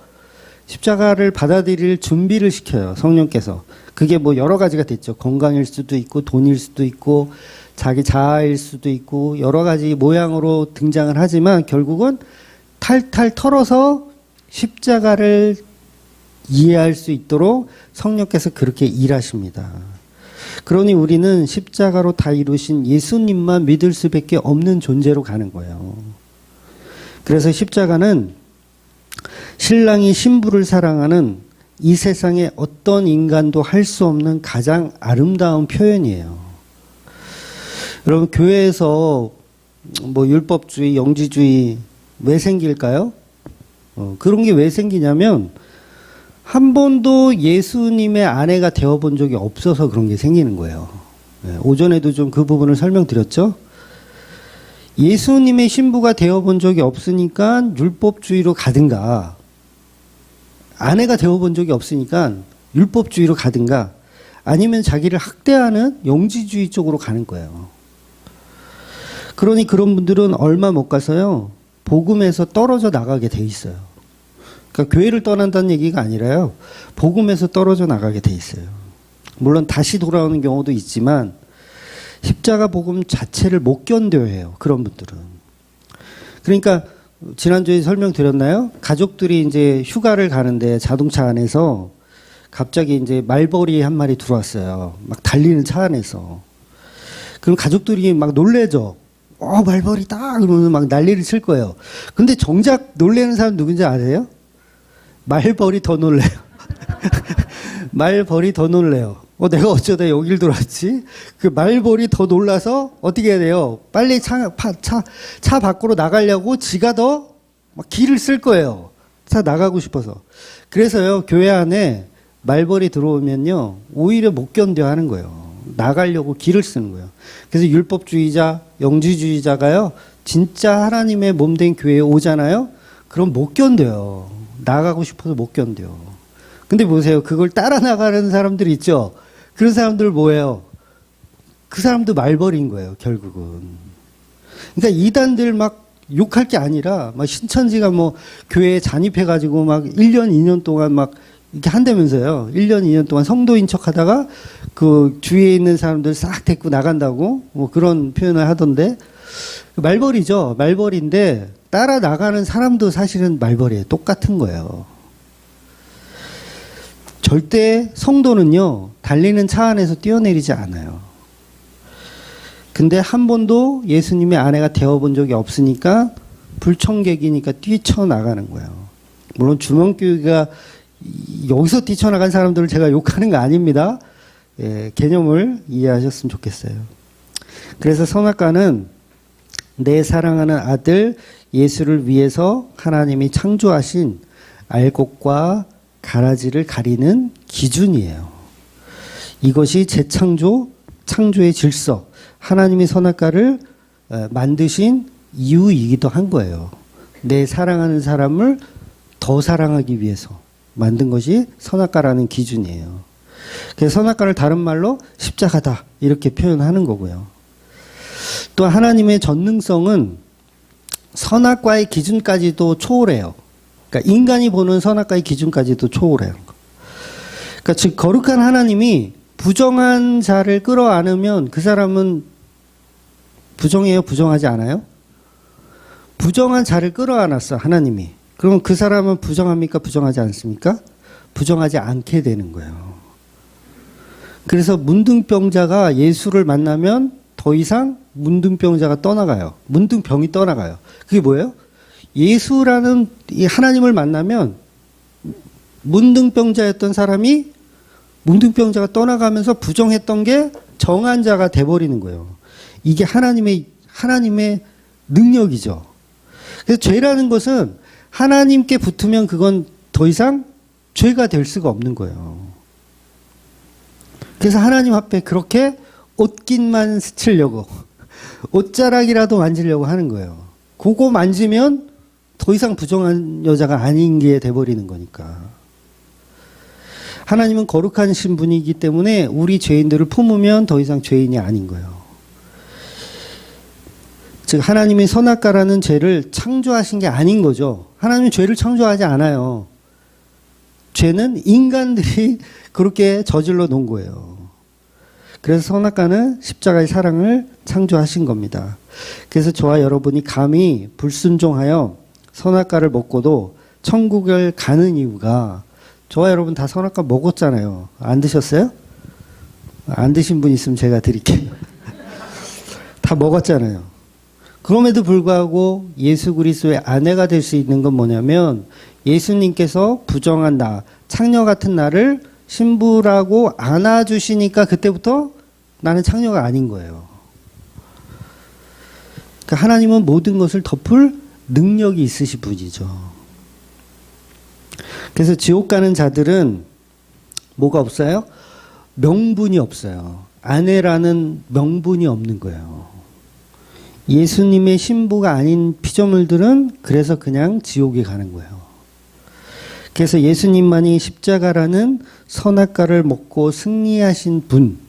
십자가를 받아들일 준비를 시켜요. 성령께서. 그게 뭐 여러 가지가 됐죠. 건강일 수도 있고 돈일 수도 있고 자기 자아일 수도 있고 여러 가지 모양으로 등장을 하지만 결국은 탈탈 털어서 십자가를 이해할 수 있도록 성령께서 그렇게 일하십니다. 그러니 우리는 십자가로 다 이루신 예수님만 믿을 수밖에 없는 존재로 가는 거예요. 그래서 십자가는 신랑이 신부를 사랑하는 이 세상에 어떤 인간도 할 수 없는 가장 아름다운 표현이에요. 여러분, 교회에서 뭐 율법주의, 영지주의 왜 생길까요? 그런 게 왜 생기냐면 한 번도 예수님의 아내가 되어본 적이 없어서 그런 게 생기는 거예요. 오전에도 좀 그 부분을 설명드렸죠. 예수님의 신부가 되어본 적이 없으니까 율법주의로 가든가, 아내가 되어본 적이 없으니까 율법주의로 가든가, 아니면 자기를 학대하는 영지주의 쪽으로 가는 거예요. 그러니 그런 분들은 얼마 못 가서요, 복음에서 떨어져 나가게 돼 있어요. 그러니까 교회를 떠난다는 얘기가 아니라요, 복음에서 떨어져 나가게 돼 있어요. 물론 다시 돌아오는 경우도 있지만 십자가 복음 자체를 못 견뎌해요. 그런 분들은. 그러니까 지난주에 설명드렸나요? 가족들이 이제 휴가를 가는데 자동차 안에서 갑자기 이제 말벌이 한 마리 들어왔어요. 막 달리는 차 안에서. 그럼 가족들이 막 놀래죠. 말벌이다! 그러면 막 난리를 칠 거예요. 근데 정작 놀래는 사람 누군지 아세요? 말벌이 더 놀래요. 말벌이 더 놀래요. 내가 어쩌다 여길 들어왔지? 그 말벌이 더 놀라서 어떻게 해야 돼요? 빨리 차 밖으로 나가려고 지가 더 막 기를 쓸 거예요. 차 나가고 싶어서. 그래서요, 교회 안에 말벌이 들어오면요, 오히려 못 견뎌 하는 거예요. 나가려고 기를 쓰는 거예요. 그래서 율법주의자, 영지주의자가요, 진짜 하나님의 몸된 교회에 오잖아요? 그럼 못 견뎌요. 나가고 싶어서 못 견뎌요. 근데 보세요. 그걸 따라 나가는 사람들 있죠? 그런 사람들 뭐예요? 그 사람도 말벌인 거예요, 결국은. 그러니까 이단들 막 욕할 게 아니라, 막 신천지가 뭐 교회에 잔입해가지고 막 1년, 2년 동안 막 이렇게 한다면서요. 1년, 2년 동안 성도인 척 하다가 그 주위에 있는 사람들 싹 데리고 나간다고 뭐 그런 표현을 하던데, 말벌이죠. 말벌인데 따라 나가는 사람도 사실은 말벌이에요. 똑같은 거예요. 절대 성도는요, 달리는 차 안에서 뛰어내리지 않아요. 근데 한 번도 예수님의 아내가 되어본 적이 없으니까 불청객이니까 뛰쳐나가는 거예요. 물론 주명교회가 여기서 뛰쳐나간 사람들을 제가 욕하는 거 아닙니다. 개념을 이해하셨으면 좋겠어요. 그래서 선악과는 내 사랑하는 아들 예수를 위해서 하나님이 창조하신 알곡과 가라지를 가리는 기준이에요. 이것이 창조의 질서, 하나님이 선악과를 만드신 이유이기도 한 거예요. 내 사랑하는 사람을 더 사랑하기 위해서 만든 것이 선악과라는 기준이에요. 그래서 선악과를 다른 말로 십자가다 이렇게 표현하는 거고요. 또 하나님의 전능성은 선악과의 기준까지도 초월해요. 그러니까 인간이 보는 선악과의 기준까지도 초월해요. 그러니까 즉 거룩한 하나님이 부정한 자를 끌어안으면 그 사람은 부정해요? 부정하지 않아요? 부정한 자를 끌어안았어, 하나님이. 그럼 그 사람은 부정합니까? 부정하지 않습니까? 부정하지 않게 되는 거예요. 그래서 문둥병자가 예수를 만나면 더 이상 문둥병자가 떠나가요. 문둥병이 떠나가요. 그게 뭐예요? 예수라는 이 하나님을 만나면 문둥병자였던 사람이 문둥병자가 떠나가면서 부정했던 게 정한 자가 돼버리는 거예요. 이게 하나님의 능력이죠. 그래서 죄라는 것은 하나님께 붙으면 그건 더 이상 죄가 될 수가 없는 거예요. 그래서 하나님 앞에 그렇게 옷깃만 스치려고, 옷자락이라도 만지려고 하는 거예요. 그거 만지면 더 이상 부정한 여자가 아닌 게 돼버리는 거니까. 하나님은 거룩하신 분이기 때문에 우리 죄인들을 품으면 더 이상 죄인이 아닌 거예요. 즉 하나님이 선악과라는 죄를 창조하신 게 아닌 거죠. 하나님은 죄를 창조하지 않아요. 죄는 인간들이 그렇게 저질러 놓은 거예요. 그래서 선악과는 십자가의 사랑을 창조하신 겁니다. 그래서 저와 여러분이 감히 불순종하여 선악과를 먹고도 천국을 가는 이유가, 저와 여러분 다 선악과 먹었잖아요. 안 드셨어요? 안 드신 분 있으면 제가 드릴게요. 다 먹었잖아요. 그럼에도 불구하고 예수 그리스도의 아내가 될 수 있는 건 뭐냐면, 예수님께서 부정한 나, 창녀 같은 나를 신부라고 안아주시니까 그때부터 나는 창녀가 아닌 거예요. 그러니까 하나님은 모든 것을 덮을 능력이 있으신 분이죠. 그래서 지옥 가는 자들은 뭐가 없어요? 명분이 없어요. 아내라는 명분이 없는 거예요. 예수님의 신부가 아닌 피조물들은 그래서 그냥 지옥에 가는 거예요. 그래서 예수님만이 십자가라는 선악과를 먹고 승리하신 분,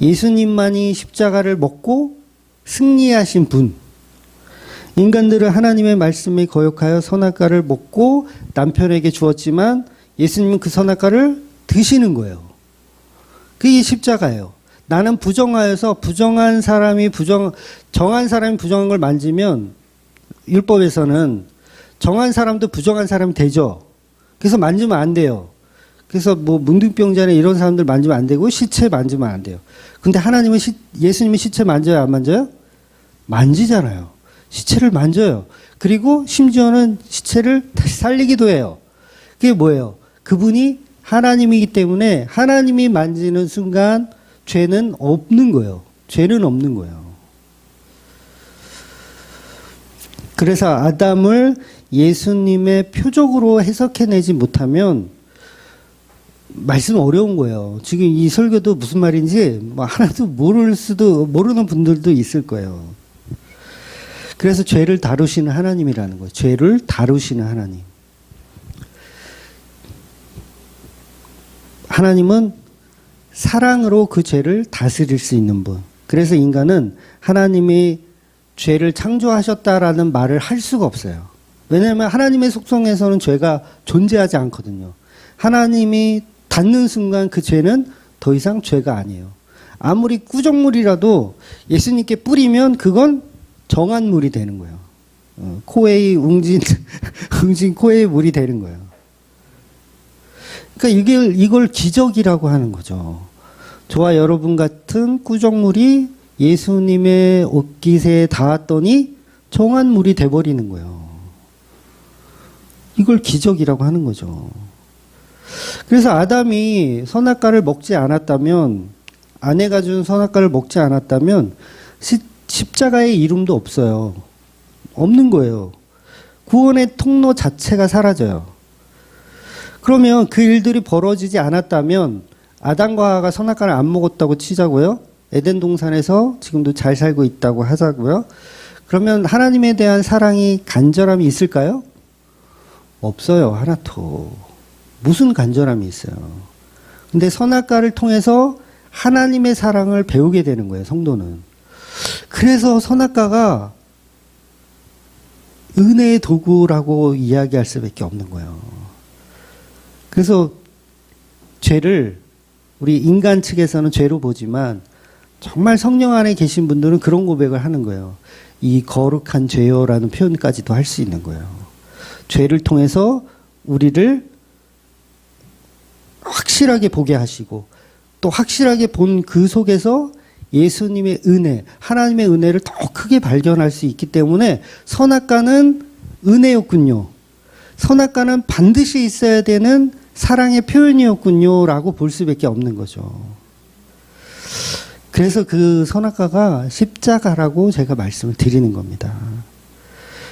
예수님만이 십자가를 먹고 승리하신 분, 인간들은 하나님의 말씀에 거역하여 선악과를 먹고 남편에게 주었지만 예수님은 그 선악과를 드시는 거예요. 그게 십자가예요. 나는 부정하여서 정한 사람이 부정한 걸 만지면 율법에서는 정한 사람도 부정한 사람이 되죠. 그래서 만지면 안 돼요. 그래서 뭐 문둥병자나 이런 사람들 만지면 안 되고 시체 만지면 안 돼요. 근데 하나님은 예수님이 시체 만져요, 안 만져요? 만지잖아요. 시체를 만져요. 그리고 심지어는 시체를 다시 살리기도 해요. 그게 뭐예요? 그분이 하나님이기 때문에 하나님이 만지는 순간 죄는 없는 거예요. 죄는 없는 거예요. 그래서 아담을 예수님의 표적으로 해석해내지 못하면 말씀 어려운 거예요. 지금 이 설교도 무슨 말인지 뭐 하나도 모르는 분들도 있을 거예요. 그래서 죄를 다루시는 하나님이라는 거예요. 죄를 다루시는 하나님. 하나님은 사랑으로 그 죄를 다스릴 수 있는 분. 그래서 인간은 하나님이 죄를 창조하셨다라는 말을 할 수가 없어요. 왜냐하면 하나님의 속성에서는 죄가 존재하지 않거든요. 하나님이 닿는 순간 그 죄는 더 이상 죄가 아니에요. 아무리 구정물이라도 예수님께 뿌리면 그건 정한 물이 되는 거예요. 코에이 웅진 코에이 물이 되는 거예요. 그러니까 이걸 기적이라고 하는 거죠. 저와 여러분 같은 구정물이 예수님의 옷깃에 닿았더니 정한 물이 돼버리는 거예요. 이걸 기적이라고 하는 거죠. 그래서 아담이 선악과를 먹지 않았다면, 아내가 준 선악과를 먹지 않았다면 십자가의 이름도 없어요. 없는 거예요. 구원의 통로 자체가 사라져요. 그러면 그 일들이 벌어지지 않았다면 아담과 하와가 선악과를 안 먹었다고 치자고요. 에덴 동산에서 지금도 잘 살고 있다고 하자고요. 그러면 하나님에 대한 사랑이 간절함이 있을까요? 없어요. 하나도. 무슨 간절함이 있어요. 근데 선악과를 통해서 하나님의 사랑을 배우게 되는 거예요. 성도는. 그래서 선악과가 은혜의 도구라고 이야기할 수밖에 없는 거예요. 그래서 죄를 우리 인간 측에서는 죄로 보지만 정말 성령 안에 계신 분들은 그런 고백을 하는 거예요. 이 거룩한 죄요라는 표현까지도 할 수 있는 거예요. 죄를 통해서 우리를 확실하게 보게 하시고 또 확실하게 본 그 속에서 예수님의 은혜, 하나님의 은혜를 더 크게 발견할 수 있기 때문에 선악과는 은혜였군요. 선악과는 반드시 있어야 되는 사랑의 표현이었군요 라고 볼 수밖에 없는 거죠. 그래서 그 선악과가 십자가라고 제가 말씀을 드리는 겁니다.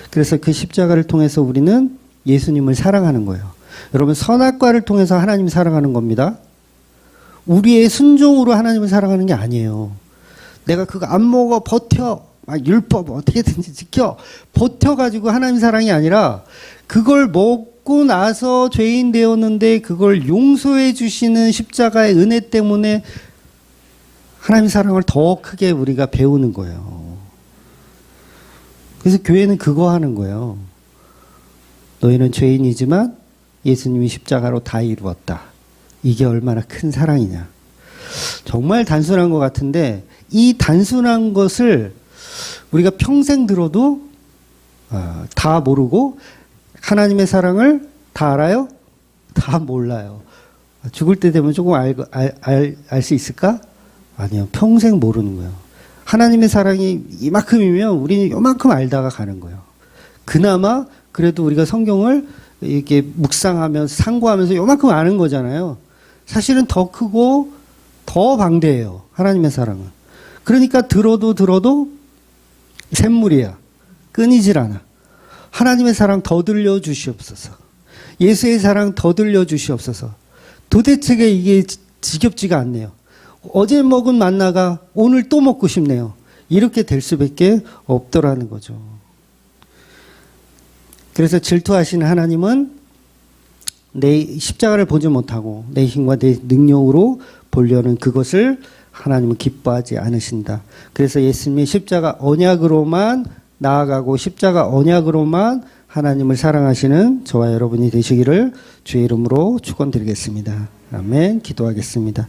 그래서 그 십자가를 통해서 우리는 예수님을 사랑하는 거예요. 여러분, 선악과를 통해서 하나님을 사랑하는 겁니다. 우리의 순종으로 하나님을 사랑하는 게 아니에요. 내가 그거 안 먹어 버텨, 율법 어떻게든지 지켜 버텨가지고 하나님 사랑이 아니라 그걸 먹고 나서 죄인 되었는데 그걸 용서해 주시는 십자가의 은혜 때문에 하나님 사랑을 더 크게 우리가 배우는 거예요. 그래서 교회는 그거 하는 거예요. 너희는 죄인이지만 예수님이 십자가로 다 이루었다. 이게 얼마나 큰 사랑이냐. 정말 단순한 것 같은데 이 단순한 것을 우리가 평생 들어도 다 모르고 하나님의 사랑을 다 알아요? 다 몰라요. 죽을 때 되면 조금 알 수 있을까? 아니요. 평생 모르는 거예요. 하나님의 사랑이 이만큼이면 우리는 요만큼 알다가 가는 거예요. 그나마 그래도 우리가 성경을 이렇게 묵상하면서 상고하면서 요만큼 아는 거잖아요. 사실은 더 크고 더 방대해요. 하나님의 사랑은. 그러니까 들어도 샘물이야. 끊이질 않아. 하나님의 사랑 더 들려주시옵소서. 예수의 사랑 더 들려주시옵소서. 도대체 이게 지겹지가 않네요. 어제 먹은 만나가 오늘 또 먹고 싶네요. 이렇게 될 수밖에 없더라는 거죠. 그래서 질투하시는 하나님은 내 십자가를 보지 못하고 내 힘과 내 능력으로 보려는 그것을 하나님은 기뻐하지 않으신다. 그래서 예수님이 십자가 언약으로만 나아가고 십자가 언약으로만 하나님을 사랑하시는 저와 여러분이 되시기를 주의 이름으로 축원드리겠습니다. 아멘. 기도하겠습니다.